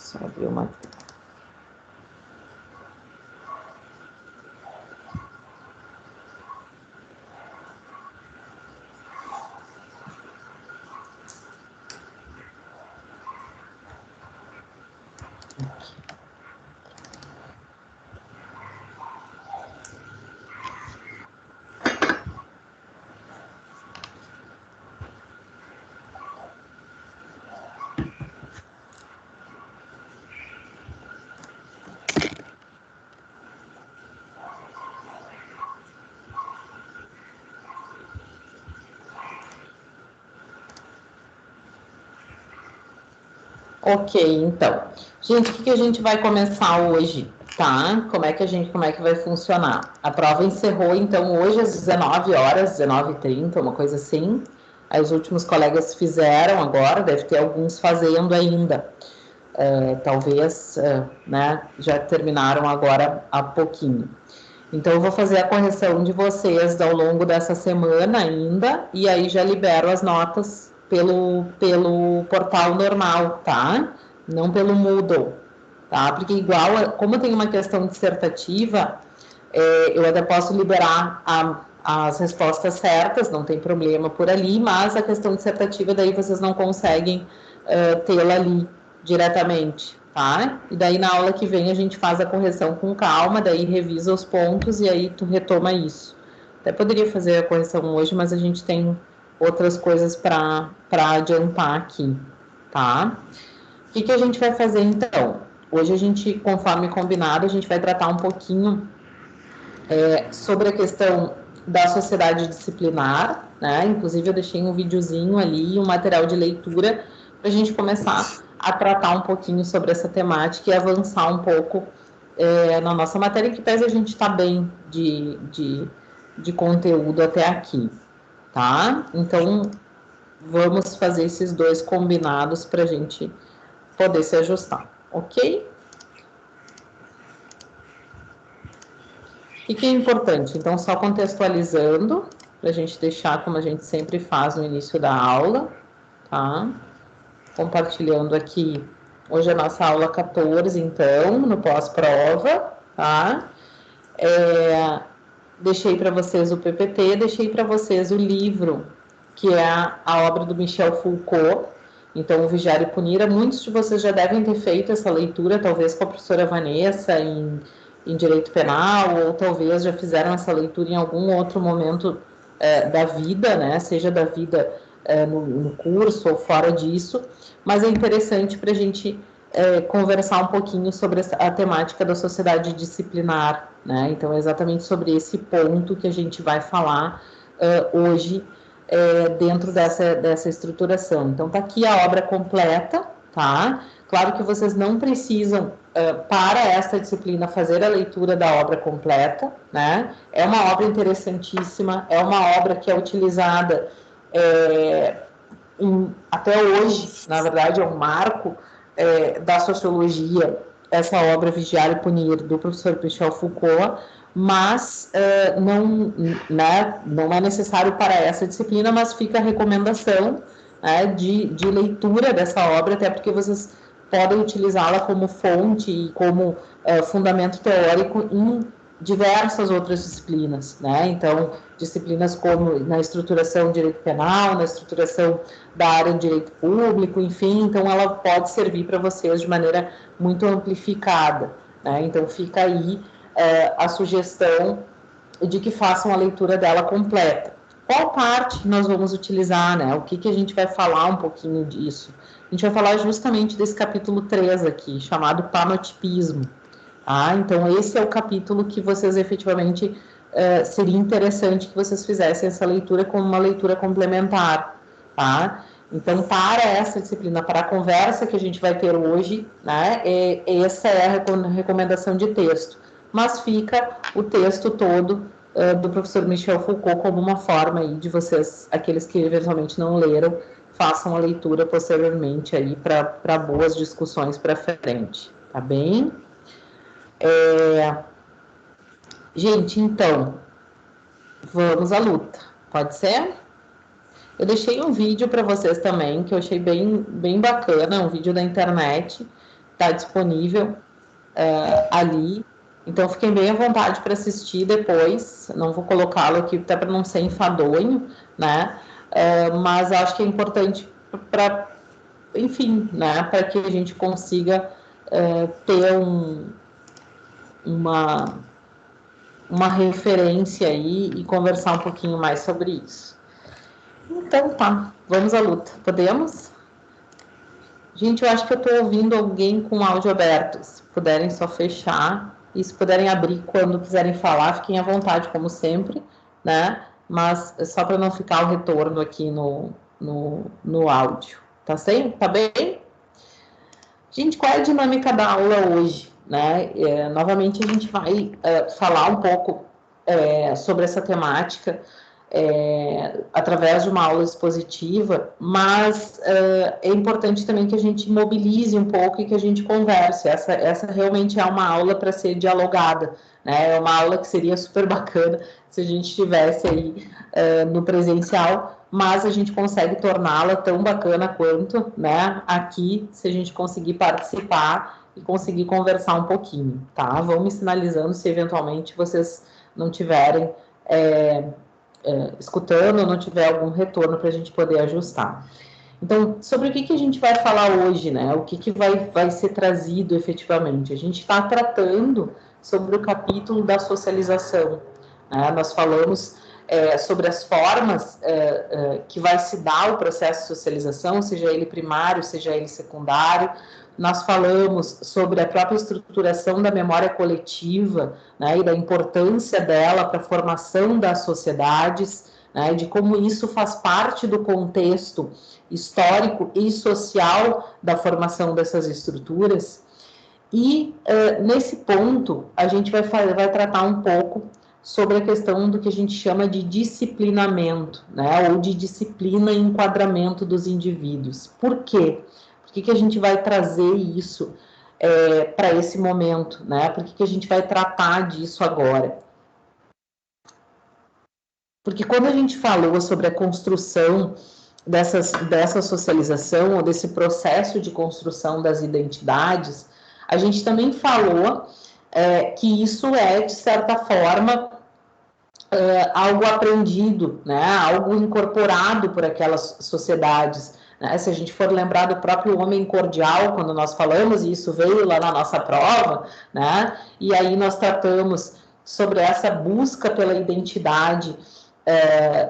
Só abrir uma... Ok, então. Gente, o que a gente vai começar hoje, tá? Como é que vai funcionar? A prova encerrou, então, hoje às 19 horas, 19h30, uma coisa assim. Aí os últimos colegas fizeram agora, deve ter alguns fazendo ainda. Talvez, né, já terminaram agora há pouquinho. Então, eu vou fazer a correção de vocês ao longo dessa semana ainda, e aí já libero as notas pelo portal normal, tá? Não pelo Moodle, tá? Porque igual, como tem uma questão dissertativa, eu até posso liberar as respostas certas, não tem problema por ali, mas a questão dissertativa daí vocês não conseguem tê-la ali diretamente, tá? E daí na aula que vem a gente faz a correção com calma, daí revisa os pontos e aí tu retoma isso. Até poderia fazer a correção hoje, mas a gente tem outras coisas para adiantar aqui, tá? O que a gente vai fazer então? Hoje a gente, conforme combinado, a gente vai tratar um pouquinho sobre a questão da sociedade disciplinar, né? Inclusive eu deixei um videozinho ali, um material de leitura para a gente começar a tratar um pouquinho sobre essa temática e avançar um pouco na nossa matéria, que pese a gente estar bem de conteúdo até aqui, tá? Então, vamos fazer esses dois combinados para a gente poder se ajustar, ok? O que é importante? Então, só contextualizando, para a gente deixar como a gente sempre faz no início da aula, tá? Compartilhando aqui, hoje é a nossa aula 14, então, no pós-prova, tá? Deixei para vocês o PPT, deixei para vocês o livro, que é a obra do Michel Foucault, então, o Vigiar e Punir. Muitos de vocês já devem ter feito essa leitura, talvez com a professora Vanessa, em Direito Penal, ou talvez já fizeram essa leitura em algum outro momento da vida, né? Seja da vida no curso ou fora disso, mas é interessante para a gente conversar um pouquinho sobre a temática da sociedade disciplinar, né? Então, é exatamente sobre esse ponto que a gente vai falar hoje, dentro dessa estruturação. Então, tá aqui a obra completa, tá? Claro que vocês não precisam, para esta disciplina, fazer a leitura da obra completa, né? É uma obra interessantíssima, é uma obra que é utilizada até hoje, na verdade, é um marco da sociologia, essa obra Vigiar e Punir, do professor Michel Foucault, mas não é necessário para essa disciplina, mas fica a recomendação de leitura dessa obra, até porque vocês podem utilizá-la como fonte e como fundamento teórico em diversas outras disciplinas, né? Então, disciplinas como na estruturação de direito penal, na estruturação da área de direito público, enfim, então ela pode servir para vocês de maneira muito amplificada, né? Então, fica aí a sugestão de que façam a leitura dela completa. Qual parte nós vamos utilizar, né? O que a gente vai falar um pouquinho disso? A gente vai falar justamente desse capítulo 3 aqui, chamado Panotipismo. Tá? Então, esse é o capítulo que vocês efetivamente seria interessante que vocês fizessem essa leitura como uma leitura complementar. Tá? Então, para essa disciplina, para a conversa que a gente vai ter hoje, né, essa é a recomendação de texto. Mas fica o texto todo do professor Michel Foucault como uma forma aí de vocês, aqueles que eventualmente não leram, façam a leitura posteriormente aí para boas discussões para frente. Tá bem? Gente, então, vamos à luta. Pode ser? Eu deixei um vídeo para vocês também, que eu achei bem bacana, um vídeo da internet, está disponível ali. Então, fiquem bem à vontade para assistir depois. Não vou colocá-lo aqui até para não ser enfadonho, né? Mas acho que é importante para, enfim, né? Para que a gente consiga ter uma referência aí e conversar um pouquinho mais sobre isso. Então, tá. Vamos à luta. Podemos? Gente, eu acho que eu estou ouvindo alguém com áudio aberto. Se puderem só fechar e se puderem abrir quando quiserem falar, fiquem à vontade, como sempre, né? Mas só para não ficar o retorno aqui no áudio. Tá certo? Tá bem? Gente, qual é a dinâmica da aula hoje? Né? Novamente, a gente vai falar um pouco sobre essa temática através de uma aula expositiva, mas é importante também que a gente mobilize um pouco e que a gente converse. Essa realmente é uma aula para ser dialogada, né? É uma aula que seria super bacana se a gente tivesse aí no presencial, mas a gente consegue torná-la tão bacana quanto, né, aqui, se a gente conseguir participar e conseguir conversar um pouquinho, tá? Vão me sinalizando se eventualmente vocês não tiverem escutando ou não tiver algum retorno para a gente poder ajustar. Então, sobre o que a gente vai falar hoje, né? O que vai ser trazido efetivamente? A gente está tratando sobre o capítulo da socialização, né? Nós falamos sobre as formas que vai se dar o processo de socialização, seja ele primário, seja ele secundário. Nós falamos sobre a própria estruturação da memória coletiva, né, e da importância dela para a formação das sociedades, né, de como isso faz parte do contexto histórico e social da formação dessas estruturas. E nesse ponto a gente vai tratar um pouco sobre a questão do que a gente chama de disciplinamento, né, ou de disciplina e enquadramento dos indivíduos. Por quê? Por que a gente vai trazer isso para esse momento, né? Por que a gente vai tratar disso agora? Porque quando a gente falou sobre a construção dessa socialização, ou desse processo de construção das identidades, a gente também falou que isso é, de certa forma, algo aprendido, né? Algo incorporado por aquelas sociedades. Né? Se a gente for lembrar do próprio homem cordial, quando nós falamos, e isso veio lá na nossa prova, né? E aí nós tratamos sobre essa busca pela identidade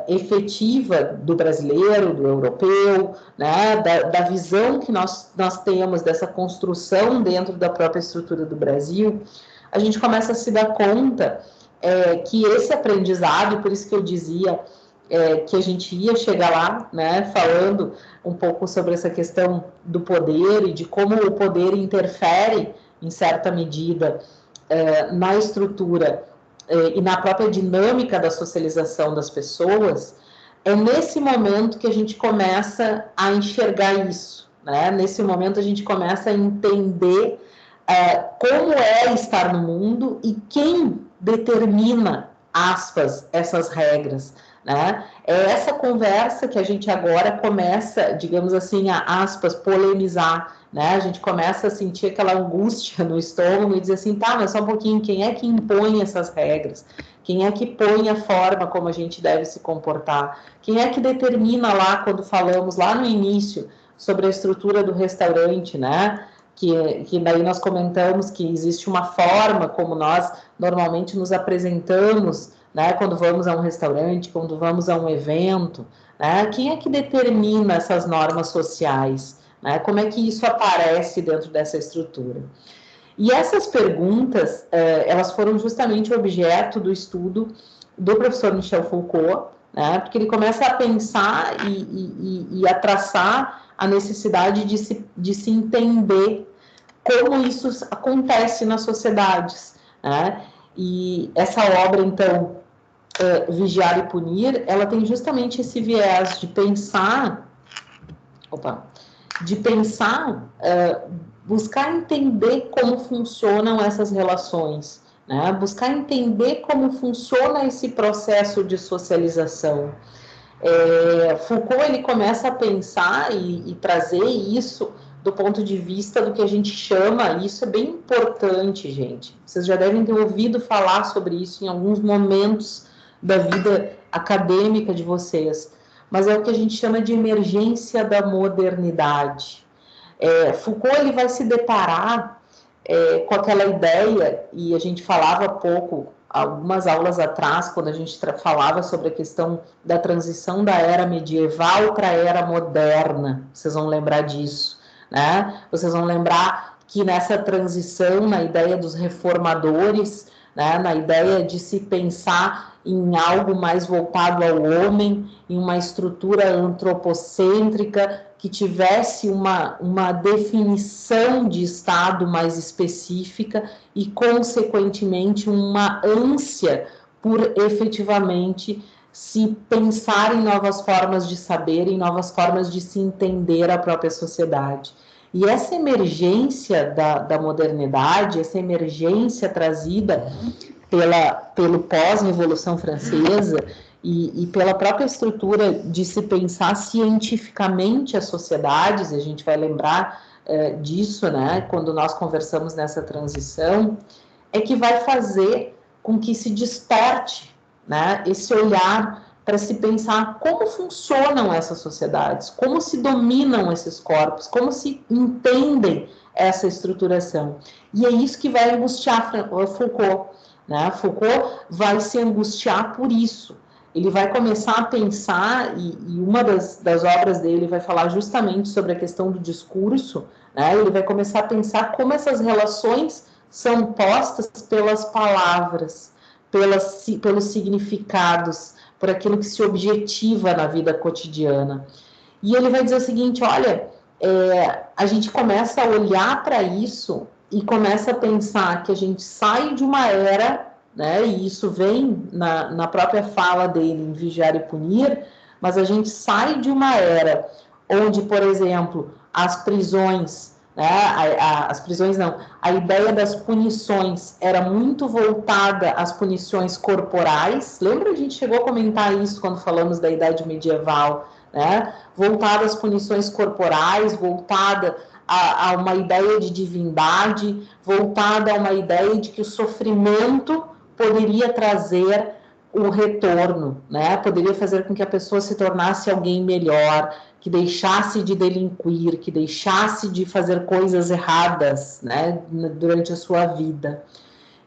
efetiva do brasileiro, do europeu, né, da visão que nós temos dessa construção dentro da própria estrutura do Brasil, a gente começa a se dar conta que esse aprendizado, por isso que eu dizia que a gente ia chegar lá, né, falando um pouco sobre essa questão do poder e de como o poder interfere, em certa medida, na estrutura e na própria dinâmica da socialização das pessoas, é nesse momento que a gente começa a enxergar isso, né? Nesse momento a gente começa a entender como é estar no mundo e quem determina, aspas, essas regras, né? É essa conversa que a gente agora começa, digamos assim, a aspas, polemizar, né? A gente começa a sentir aquela angústia no estômago e dizer assim, tá, mas só um pouquinho, quem é que impõe essas regras? Quem é que põe a forma como a gente deve se comportar? Quem é que determina lá, quando falamos lá no início, sobre a estrutura do restaurante, né? Que daí nós comentamos que existe uma forma como nós normalmente nos apresentamos, né, quando vamos a um restaurante, quando vamos a um evento, né, quem é que determina essas normas sociais, né, como é que isso aparece dentro dessa estrutura? E essas perguntas, elas foram justamente objeto do estudo do professor Michel Foucault, né, porque ele começa a pensar e a traçar a necessidade de se entender como isso acontece nas sociedades, né? E essa obra, então, Vigiar e Punir, ela tem justamente esse viés de pensar, buscar entender como funcionam essas relações, né? Buscar entender como funciona esse processo de socialização. Foucault, ele começa a pensar e trazer isso do ponto de vista do que a gente chama, e isso é bem importante, gente. Vocês já devem ter ouvido falar sobre isso em alguns momentos da vida acadêmica de vocês, mas é o que a gente chama de emergência da modernidade. Foucault ele vai se deparar com aquela ideia, e a gente falava há pouco, algumas aulas atrás, quando a gente falava sobre a questão da transição da era medieval para a era moderna, vocês vão lembrar disso, né? Vocês vão lembrar que nessa transição, na ideia dos reformadores, né, na ideia de se pensar em algo mais voltado ao homem, em uma estrutura antropocêntrica, que tivesse uma definição de Estado mais específica e, consequentemente, uma ânsia por efetivamente se pensar em novas formas de saber, em novas formas de se entender a própria sociedade. E essa emergência da modernidade, essa emergência trazida pelo pós-Revolução Francesa e pela própria estrutura de se pensar cientificamente as sociedades, a gente vai lembrar disso, né, quando nós conversamos nessa transição, é que vai fazer com que se desperte, né, esse olhar para se pensar como funcionam essas sociedades, como se dominam esses corpos, como se entendem essa estruturação. E é isso que vai angustiar Foucault, né? Foucault vai se angustiar por isso. Ele vai começar a pensar, e uma das obras dele vai falar justamente sobre a questão do discurso, né? Ele vai começar a pensar como essas relações são postas pelas palavras, pelos significados, por aquilo que se objetiva na vida cotidiana. E ele vai dizer o seguinte, olha, a gente começa a olhar para isso e começa a pensar que a gente sai de uma era, né, e isso vem na própria fala dele em Vigiar e Punir, mas a gente sai de uma era onde, por exemplo, as prisões, né, as prisões não, a ideia das punições era muito voltada às punições corporais. Lembra, a gente chegou a comentar isso quando falamos da Idade Medieval, né? Voltada às punições corporais, voltada a uma ideia de divindade, voltada a uma ideia de que o sofrimento poderia trazer o retorno, né? Poderia fazer com que a pessoa se tornasse alguém melhor, que deixasse de delinquir, que deixasse de fazer coisas erradas, né, durante a sua vida.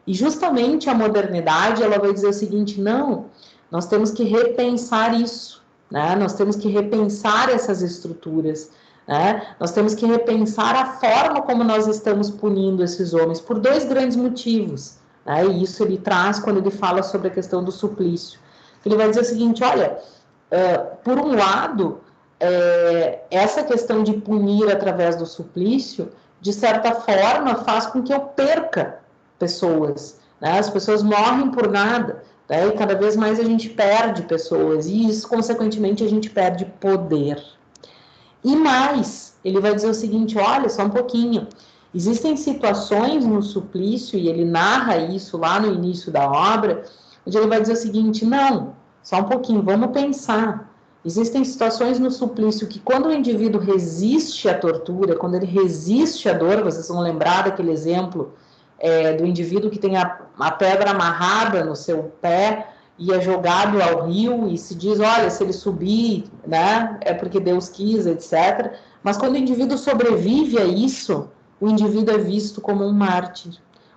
E justamente a modernidade, ela vai dizer o seguinte, não, nós temos que repensar isso, né? Nós temos que repensar essas estruturas, né? Nós temos que repensar a forma como nós estamos punindo esses homens, por dois grandes motivos, né? E isso ele traz quando ele fala sobre a questão do suplício. Ele vai dizer o seguinte, olha, por um lado, essa questão de punir através do suplício, de certa forma, faz com que eu perca pessoas, né? As pessoas morrem por nada, né? E cada vez mais a gente perde pessoas, e isso, consequentemente, a gente perde poder. E mais, ele vai dizer o seguinte, olha, só um pouquinho, existem situações no suplício, e ele narra isso lá no início da obra, onde ele vai dizer o seguinte, não, só um pouquinho, vamos pensar. Existem situações no suplício que quando o indivíduo resiste à tortura, quando ele resiste à dor, vocês vão lembrar daquele exemplo do indivíduo que tem a pedra amarrada no seu pé e é jogado ao rio e se diz, olha, se ele subir, né, é porque Deus quis, etc. Mas quando o indivíduo sobrevive a isso, o indivíduo é visto como um mártir.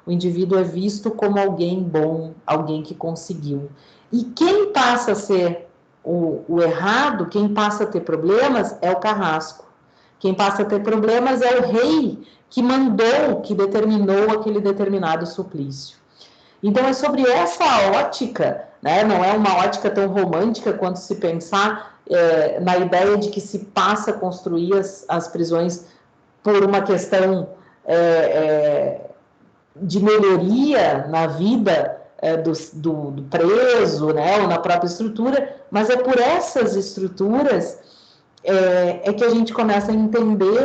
O indivíduo é visto como alguém bom, alguém que conseguiu. E quem passa a ser o errado, quem passa a ter problemas é o carrasco. Quem passa a ter problemas é o rei que mandou, que determinou aquele determinado suplício. Então é sobre essa ótica, né? Não é uma ótica tão romântica quanto se pensar na ideia de que se passa a construir as prisões por uma questão de melhoria na vida do preso, né, ou na própria estrutura, mas é por essas estruturas que a gente começa a entender